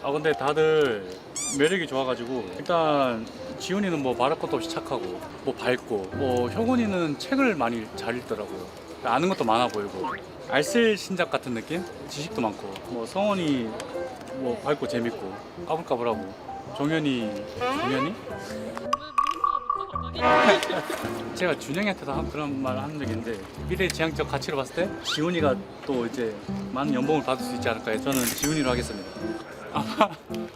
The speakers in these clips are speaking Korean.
아 근데 다들 매력이 좋아가지고 일단 지훈이는 뭐 말할 것도 없이 착하고 뭐 밝고 뭐 형훈이는 책을 많이 잘 읽더라고요. 아는 것도 많아 보이고 알쓸신잡 같은 느낌? 지식도 많고 뭐 성원이 뭐 밝고 재밌고 까불까불하고 종현이 제가 준영이한테도 그런 말 한 적이 있는데 미래지향적 가치로 봤을 때 지훈이가 또 이제 많은 연봉을 받을 수 있지 않을까 해서 저는 지훈이로 하겠습니다. 아마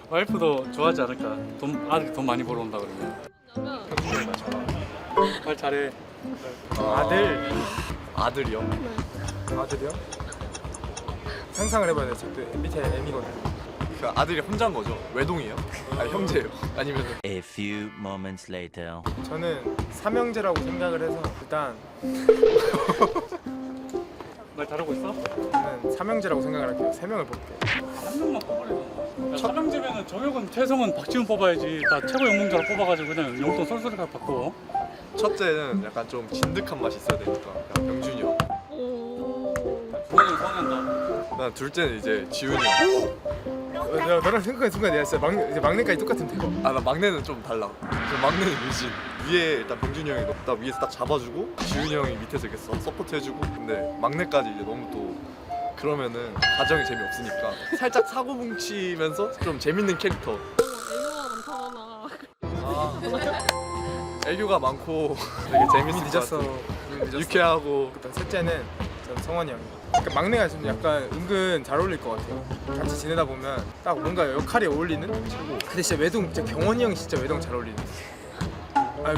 와이프도 좋아하지 않을까. 아들이 돈 많이 벌어온다 그러면. 말 잘해. 아들이요? 아들이요? 상상을 해봐야 돼. 저도 밑에 M이거든. 그 아들이 혼자인 거죠? 외동이에요? 아니 형제예요? 아니면 A few moments later. 저는 삼형제라고 생각을 해서 일단 말 잘하고 있어? 저는 삼형제라고 생각을 할게요. 세 명을 볼게요. 한 명만 뽑으래잖아. 차명제면은 정혁은 최성은 박지훈 뽑아야지. 다 최고 연봉자로 뽑아가지고 그냥 용돈 쏠쏠히 받고. 첫째는 약간 좀 진득한 맛이 있어야 되니까 약간 병준이 형. 그거는 서운한다. 난 둘째는 이제 지훈이 형. 내가 너랑 생각한 순간 내가 진짜 막내까지 똑같은데. 아 나 막내는 좀 달라. 저 막내는 유진. 위에 일단 병준이 형이 딱 위에서 딱 잡아주고 지훈이 형이 밑에서 이렇게 서포트 해주고. 근데 막내까지 이제 너무 또 그러면은 가정이 재미없으니까 살짝 사고 뭉치면서 좀 재밌는 캐릭터. 애교가 많고 되게 재밌을 것 늦었어. 같아. 유쾌하고. 일단 셋째는 전 성원이 형이에요. 그러니까 막내가 좀 약간 은근 잘 어울릴 것 같아요. 같이 지내다 보면 딱 뭔가 역할에 어울리는. 근데 진짜 외동, 진짜 경원이 형이 진짜 외동 잘 어울리는.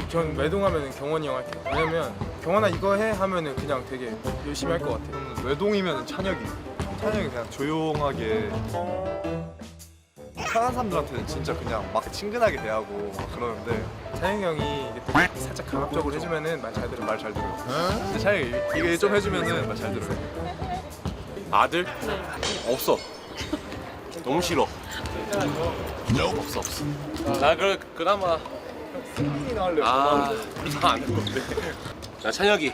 전 외동하면 경원이 형 할게요. 왜냐면 경원아 이거 해 하면은 그냥 되게 열심히 할 것 같아요. 외동이면 찬혁이 그냥 조용하게 편한 사람들한테는 진짜 그냥 막 친근하게 대하고 막 그러는데 찬영이 형이 이게 또 살짝 강압적으로 해주면은 말 잘 들어. 말 잘 들어요. 근데 찬혁이 이게 좀 해주면은 말 잘 들어요. 아들? 없어. 너무 싫어. 없어. 나 그나마 승민이 나오려고. 나안 건데. 나 찬혁이.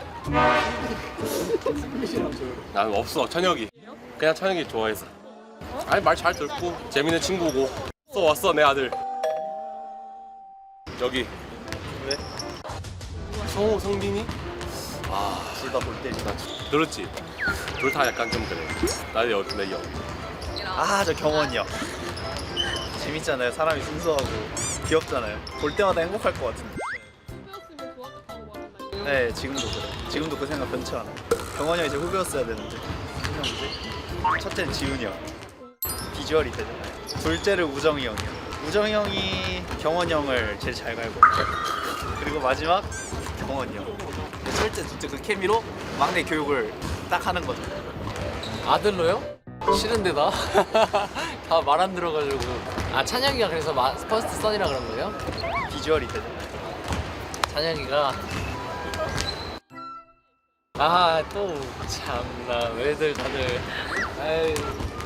나 없어 찬혁이. 그냥 찬혁이 좋아해서. 아니 말 잘 듣고 재밌는 친구고. 왔어 내 아들. 여기. 왜? 성우 성빈이? 둘 다 볼 때리다. 나 들었지? 둘 다 약간 좀 그래. 내 형. 저 경원이 형 재밌잖아요. 사람이 순수하고 귀엽잖아요. 볼 때마다 행복할 것 같은데. 후배였으면 좋았겠다고 말했나요? 네, 지금도 그래. 지금도 그 생각 변치 않아. 경원이 형이 제 후배였어야 되는데. 형이지. 첫째는 지훈이 형. 비주얼이 되잖아요. 둘째는 우정이 형이요. 우정이 형이 경원이 형을 제일 잘 갈고. 그리고 마지막 경원이 형. 첫째, 둘째 그 케미로 막내 교육을 딱 하는 거죠. 아들로요? 싫은데 나? 다 말 안 들어가지고. 찬혁이가 그래서 퍼스트 선이라 그런 거예요? 비주얼이 되잖아요. 찬혁이가 또 참나 왜들 다들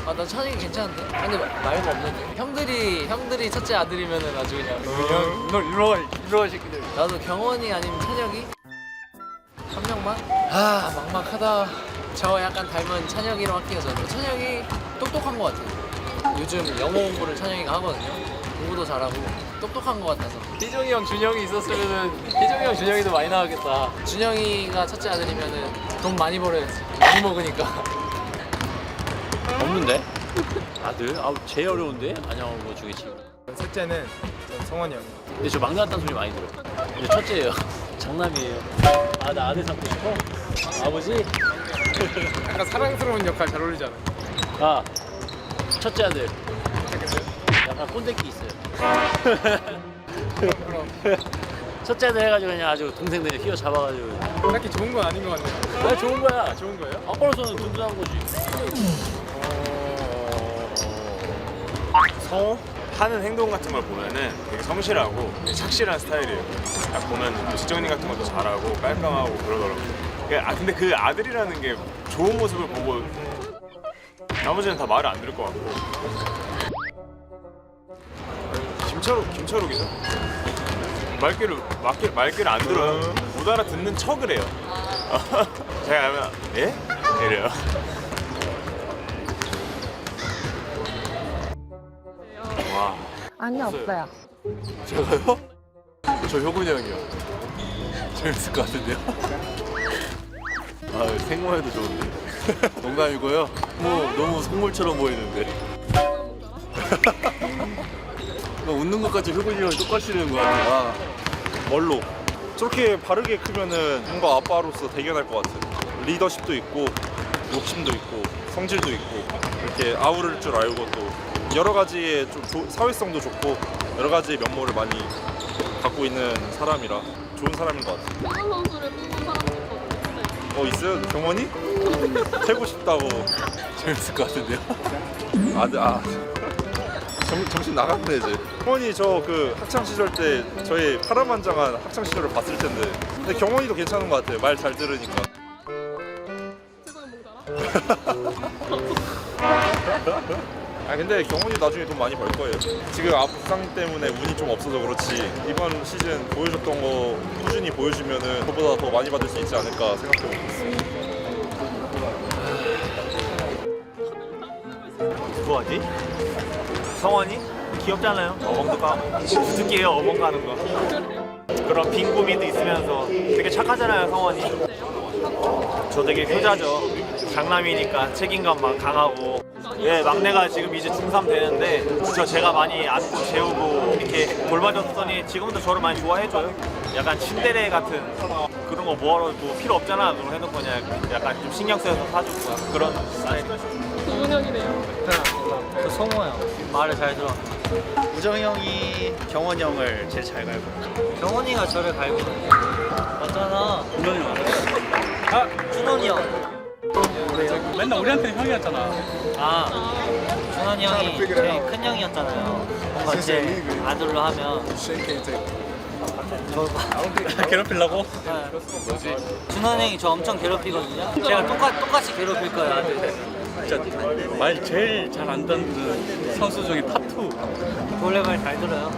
난 찬혁이 괜찮은데? 근데 말고 없는데 형들이 첫째 아들이면은 아주 그냥 이러가 새끼들. 나도 경원이 아니면 찬혁이? 한 명만? 막막하다. 저 약간 닮은 찬혁이로 할게요. 저는 찬혁이 똑똑한 것 같아요. 요즘 영어 공부를 찬혁이가 하거든요. 공부도 잘하고 똑똑한 것 같아서. 희종이 형, 준영이 있었으면은 희종이 형, 준영이도 많이 나왔겠다. 준영이가 첫째 아들이면은 돈 많이 벌어야지. 많이 먹으니까. 없는데? 아들? 제일 어려운데? 안녕 뭐 주겠지. 셋째는 전 성원이 형이에요. 근데 저 막내 같다는 소리 많이 들어. 근데 첫째예요. 장남이에요. 나 아들 삼고 싶어? 아버지? 약간 사랑스러운 역할 잘 어울리지 않아요? 첫째 아들. 약간 꼰대끼 있어요. 첫째 아들 해가지고 그냥 아주 동생들 휘어 잡아가지고. 딱히 좋은 건 아닌 것 같네요. 왜 좋은 거야? 좋은 거예요? 아빠로서는 든든한 거지. 성우 하는 행동 같은 걸 보면은 되게 성실하고 되게 착실한 스타일이에요. 딱 보면 또 직장인 같은 것도 잘하고 깔끔하고 그러더라고요. 근데 그 아들이라는 게 좋은 모습을 보고 나머지는 다 말을 안 들을 것 같고. 김철욱이죠. 말귀를 안 들어요. 못 알아듣는 척을 해요. 제가 하면 예? 이래요. 아니 없어요. 제가요? 저 효근이 형이요. 재밌을 것 같은데요? 아, 생각해도 좋은데. 농담이고요. 너무 속물처럼 보이는데. 웃는 것까지 효근이 형이 똑같이 되는 거 같아. 뭘로? 저렇게 바르게 크면은 뭔가 아빠로서 대견할 것 같아. 리더십도 있고 욕심도 있고 성질도 있고 이렇게 아우를 줄 알고 또 여러 가지의 좀 사회성도 좋고 여러 가지의 면모를 많이 갖고 있는 사람이라 좋은 사람인 것 같아. 이런 선수를 뽑은 사람이 있거든요. 있어요? 경원이? 태고 싶다고. 재밌을 것 같은데요? 정신 나갔네 이제. 경원이 저 그 학창 시절 때 저희 파란만장한 학창 시절을 봤을 텐데 근데 경원이도 괜찮은 것 같아요. 말 잘 들으니까. 최고의 몽자라? 근데 경원이 나중에 돈 많이 벌 거예요. 지금 부상 때문에 운이 좀 없어서 그렇지 이번 시즌 보여줬던 거 꾸준히 보여주면은 그보다 더 많이 받을 수 있지 않을까 생각해보고 있어요. 누구하지? 성원이? 귀엽잖아요. 어벙도 까고. 주특기예요, 어벙 가는 거. 그런 빈 고민도 있으면서 되게 착하잖아요, 성원이. 저 되게 효자죠. 장남이니까 책임감 막 강하고. 예, 막내가 지금 이제 중3 되는데 제가 많이 안고 재우고 이렇게 돌봐줬더니 지금도 저를 많이 좋아해줘요. 약간 친데레 같은 그런 거 뭐하러 뭐 필요 없잖아. 그런 거 해놓고 그냥 약간 좀 신경 써서 사주고 그런 스타일이죠. 조은혁이네요. 저 성호 형 말을 잘 들어. 우정이 형이 경원이 형을 제일 잘 갈고. 경원이가 저를 갈구는 맞잖아. 준원이 형. 준원이 형. 맨날 우리한테는 형이었잖아. 준원이 형이 제일 큰 형이었잖아요. 뭔가 제 아들로 하면 괴롭히려고? 준원 형이 저 엄청 괴롭히거든요. 제가 똑같이 괴롭힐 거예요, 아들. 진짜 말 제일 잘 안 듣는 선수 중에 탑2. 원래 말 잘 들어요.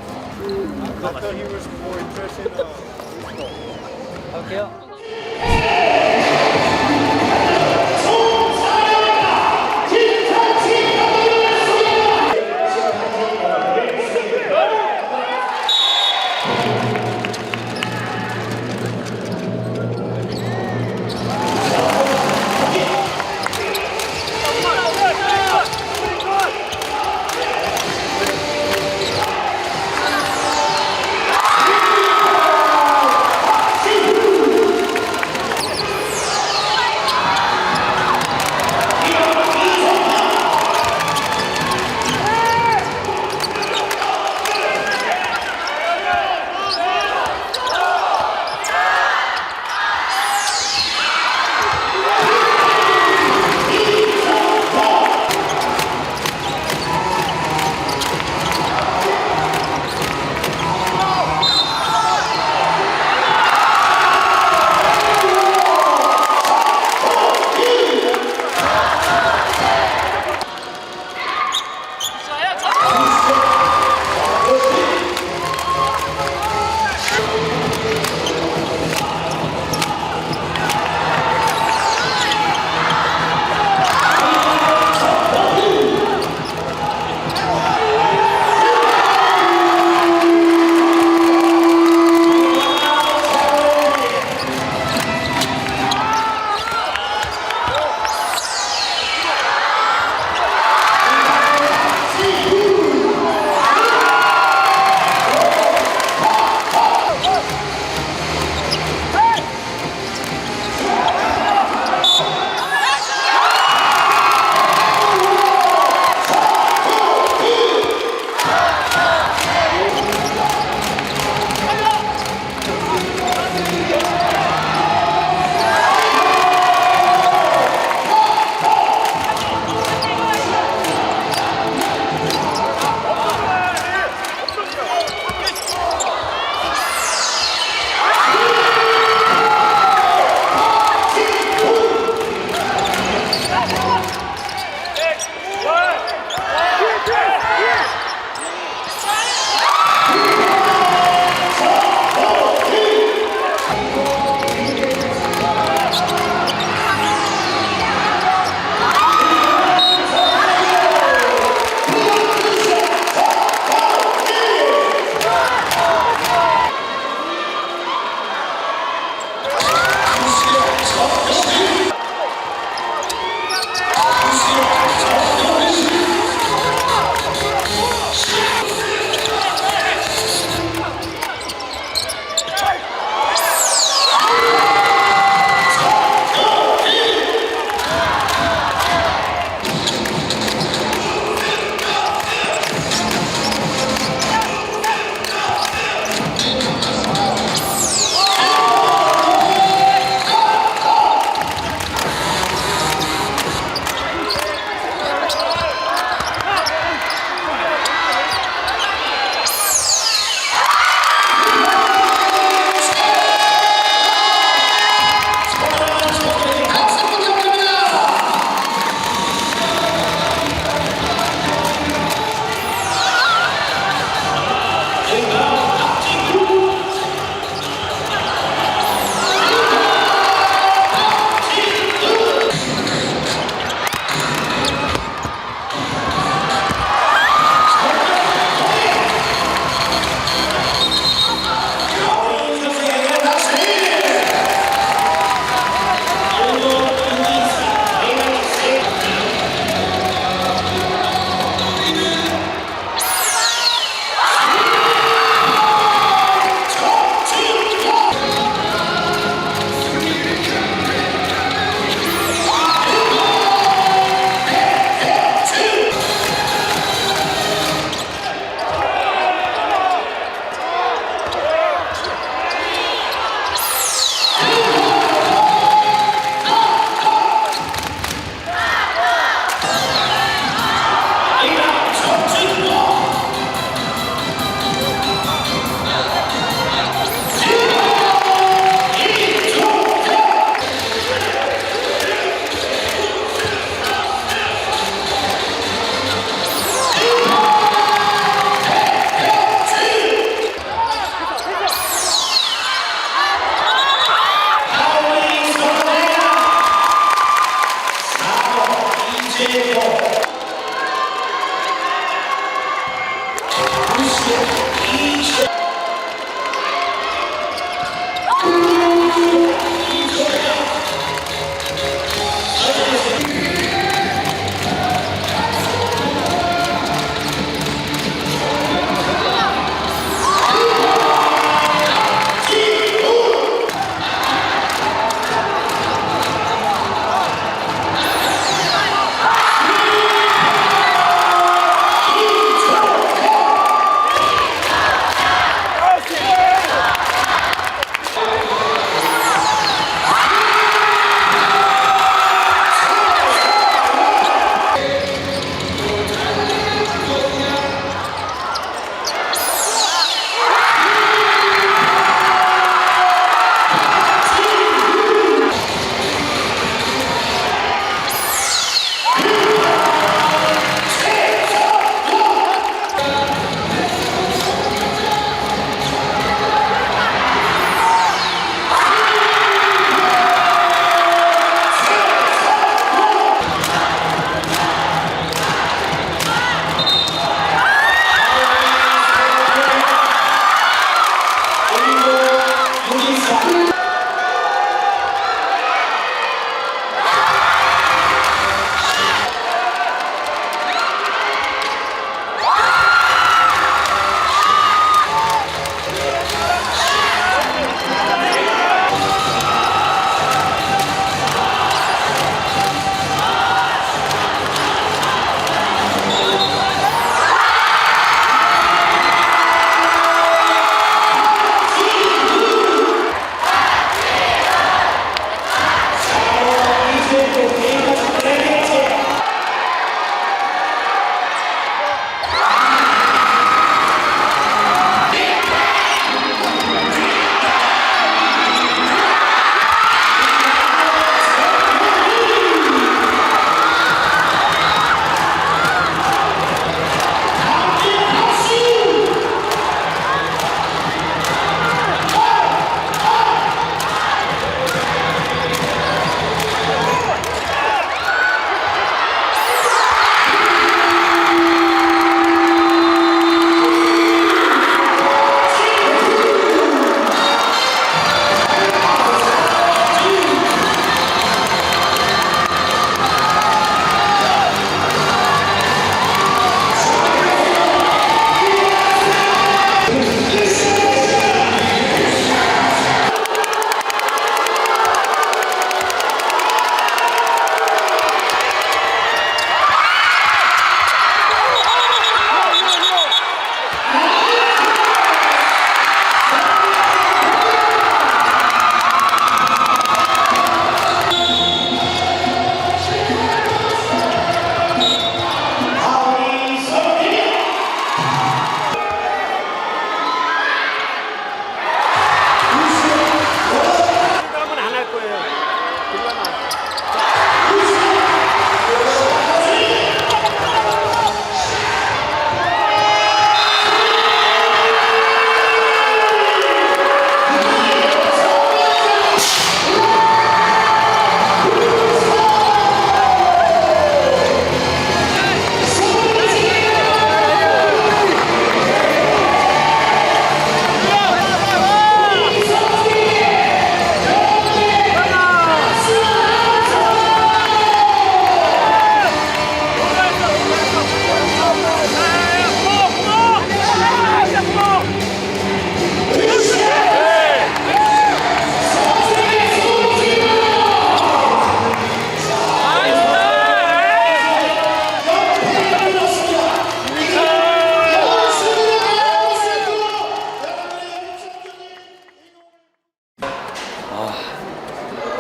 갈게요.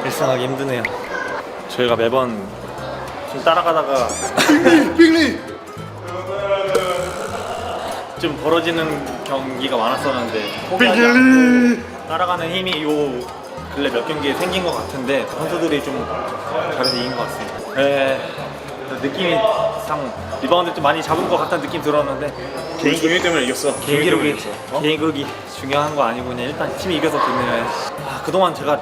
일상하기 힘드네요. 저희가 매번 좀 따라가다가 좀 벌어지는 경기가 많았었는데 포기하지 따라가는 힘이 요 근래 몇 경기에 생긴 것 같은데 선수들이 좀 잘해서 이긴 것 같습니다. 느낌상 리바운드 좀 많이 잡은 것 같다는 느낌 들었는데 개인 종현 때문에 이겼어. 개인 기록이 중요한 거 아니고 그냥 일단 팀이 이겨서 좋네요. 그동안 제가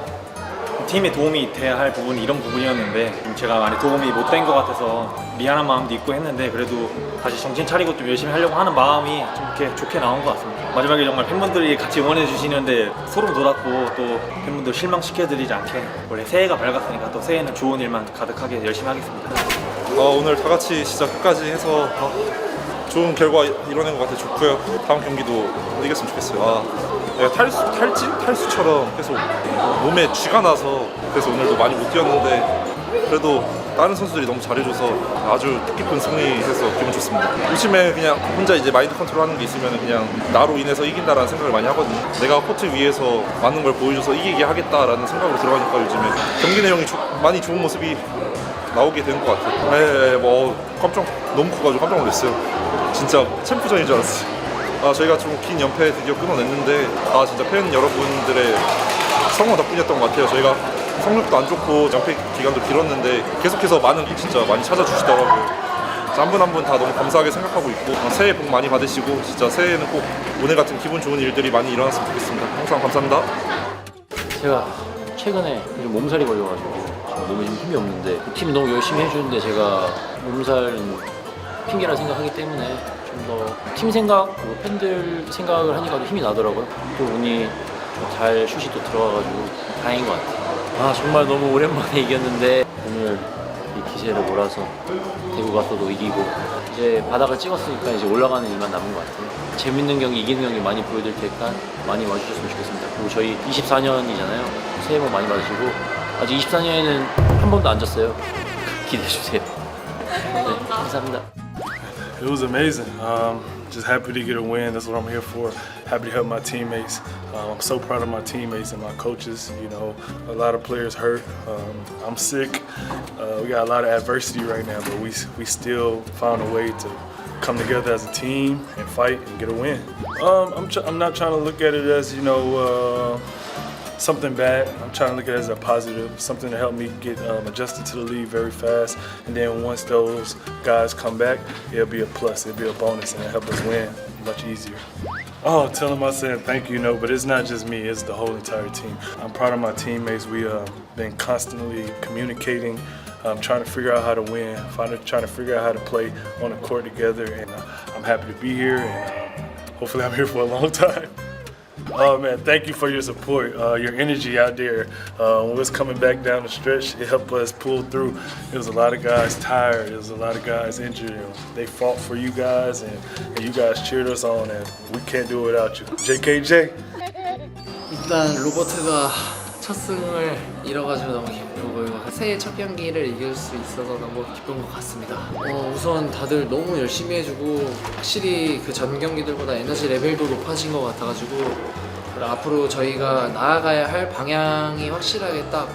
팀에 도움이 돼야 할 부분이 이런 부분이었는데 좀 제가 많이 도움이 못 된 것 같아서 미안한 마음도 있고 했는데 그래도 다시 정신 차리고 좀 열심히 하려고 하는 마음이 좀 이렇게 좋게 나온 것 같습니다. 마지막에 정말 팬분들이 같이 응원해 주시는데 소름 돋았고 또 팬분들 실망시켜드리지 않게 원래 새해가 밝았으니까 또 새해는 좋은 일만 가득하게 열심히 하겠습니다. 오늘 다 같이 진짜 끝까지 해서 좋은 결과 이뤄낸 것 같아 좋고요. 다음 경기도 이겼으면 좋겠어요. 내가 탈수처럼 계속 몸에 쥐가 나서 그래서 오늘도 많이 못 뛰었는데 그래도 다른 선수들이 너무 잘해줘서 아주 뜻깊은 승리해서 기분 좋습니다. 요즘에 그냥 혼자 이제 마인드 컨트롤하는 게 있으면 그냥 나로 인해서 이긴다라는 생각을 많이 하거든요. 내가 코트 위에서 많은 걸 보여줘서 이기게 하겠다라는 생각으로 들어가니까 요즘에 경기 내용이 많이 좋은 모습이 나오게 된 것 같아요. 네, 뭐 너무 커가지고 깜짝 놀랐어요. 진짜 챔프전인 줄 알았어요. 저희가 좀 긴 연패 드디어 끊어냈는데 진짜 팬 여러분들의 성원 덕분이었던 것 같아요. 저희가 성적도 안 좋고 연패 기간도 길었는데 계속해서 진짜 많이 찾아주시더라고요. 한 분 한 분 다 너무 감사하게 생각하고 있고 새해 복 많이 받으시고 진짜 새해에는 꼭 오늘 같은 기분 좋은 일들이 많이 일어났으면 좋겠습니다. 항상 감사합니다. 제가 최근에 좀 몸살이 걸려가지고 몸에 좀 힘이 없는데 팀이 너무 열심히 해주는데 제가 몸살은 핑계라 생각하기 때문에 좀 더 팀 생각, 그리고 팬들 생각을 하니까 힘이 나더라고요. 또 운이 잘 슛이 또 들어가가지고 다행인 것 같아요. 정말 너무 오랜만에 이겼는데 오늘 이 기세를 몰아서 대구 가서도 이기고 이제 바닥을 찍었으니까 이제 올라가는 일만 남은 것 같아요. 재밌는 경기, 이기는 경기 많이 보여드릴 테니까 많이 와주셨으면 좋겠습니다. 그리고 저희 24년이잖아요. 새해 복 많이 받으시고 아직 24년에는 한 번도 안 졌어요. 기대해주세요. 네, 감사합니다. It was amazing. Just happy to get a win. That's what I'm here for. Happy to help my teammates. I'm so proud of my teammates and my coaches. You know, a lot of players hurt. I'm sick. We got a lot of adversity right now, but we still found a way to come together as a team and fight and get a win. I'm not trying to look at it as something bad. I'm trying to look at it as a positive, something to help me get adjusted to the league very fast. And then once those guys come back, it'll be a plus, it'll be a bonus, and it'll help us win much easier. Tell them I said thank you, but it's not just me, it's the whole entire team. I'm proud of my teammates. We been constantly communicating, trying to figure out how to win, trying to figure out how to play on the court together, and I'm happy to be here, and hopefully I'm here for a long time. Oh man, thank you for your support, your energy out there. When we was coming back down the stretch, it helped us pull through. There was a lot of guys tired, there was a lot of guys injured. They fought for you guys and you guys cheered us on, and we can't do it without you. JKJ. 일단 로버트가 첫 승을 이뤄가지고 너무 기쁘고요. 새해 첫 경기를 이길 수 있어서 너무 기쁜 것 같습니다. 우선 다들 너무 열심히 해주고 확실히 그 전 경기들보다 에너지 레벨도 높아진 것 같아가지고 앞으로 저희가 나아가야 할 방향이 확실하게 딱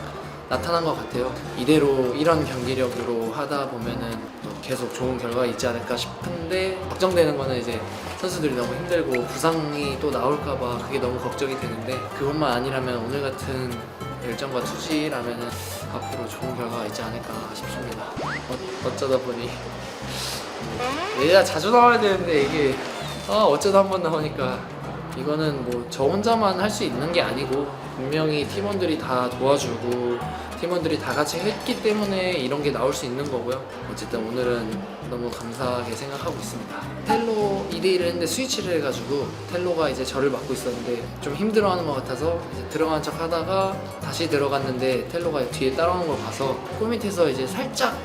나타난 것 같아요. 이대로 이런 경기력으로 하다 보면은 또 계속 좋은 결과가 있지 않을까 싶은데 걱정되는 거는 이제 선수들이 너무 힘들고 부상이 또 나올까봐 그게 너무 걱정이 되는데 그것만 아니라면 오늘 같은 열정과 투지라면은 앞으로 좋은 결과가 있지 않을까 싶습니다. 어쩌다 보니 얘가 자주 나와야 되는데 이게 어쩌다 한 번 나오니까 이거는 뭐 저 혼자만 할 수 있는 게 아니고 분명히 팀원들이 다 도와주고 팀원들이 다 같이 했기 때문에 이런 게 나올 수 있는 거고요. 어쨌든 오늘은 너무 감사하게 생각하고 있습니다. 텔로 2대1을 했는데 스위치를 해가지고 텔로가 이제 저를 맡고 있었는데 좀 힘들어하는 것 같아서 이제 들어간 척 하다가 다시 들어갔는데 텔로가 뒤에 따라오는 걸 봐서 골 밑에서 이제 살짝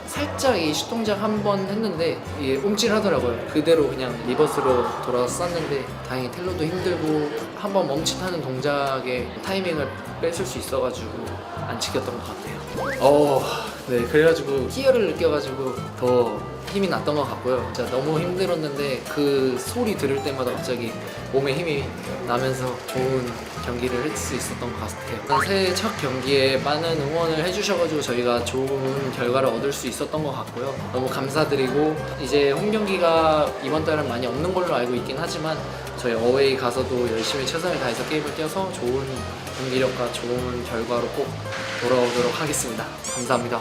이 슛 동작 한 번 했는데 이게 움찔하더라고요. 그대로 그냥 리버스로 돌아서 쐈는데 다행히 텔로도 힘들고 한 번 멈칫하는 동작에 타이밍을 뺏을 수 있어가지고 안 지켰던 것 같아요. 네, 그래가지고 희열을 느껴가지고 더 힘이 났던 것 같고요. 진짜 너무 힘들었는데 그 소리 들을 때마다 갑자기 몸에 힘이 나면서 좋은 경기를 할 수 있었던 것 같아요. 새해 첫 경기에 많은 응원을 해주셔가지고 저희가 좋은 결과를 얻을 수 있었던 것 같고요. 너무 감사드리고 이제 홈 경기가 이번 달은 많이 없는 걸로 알고 있긴 하지만 저희 어웨이 가서도 열심히 최선을 다해서 게임을 뛰어서 좋은 경기력과 좋은 결과로 꼭 돌아오도록 하겠습니다. 감사합니다.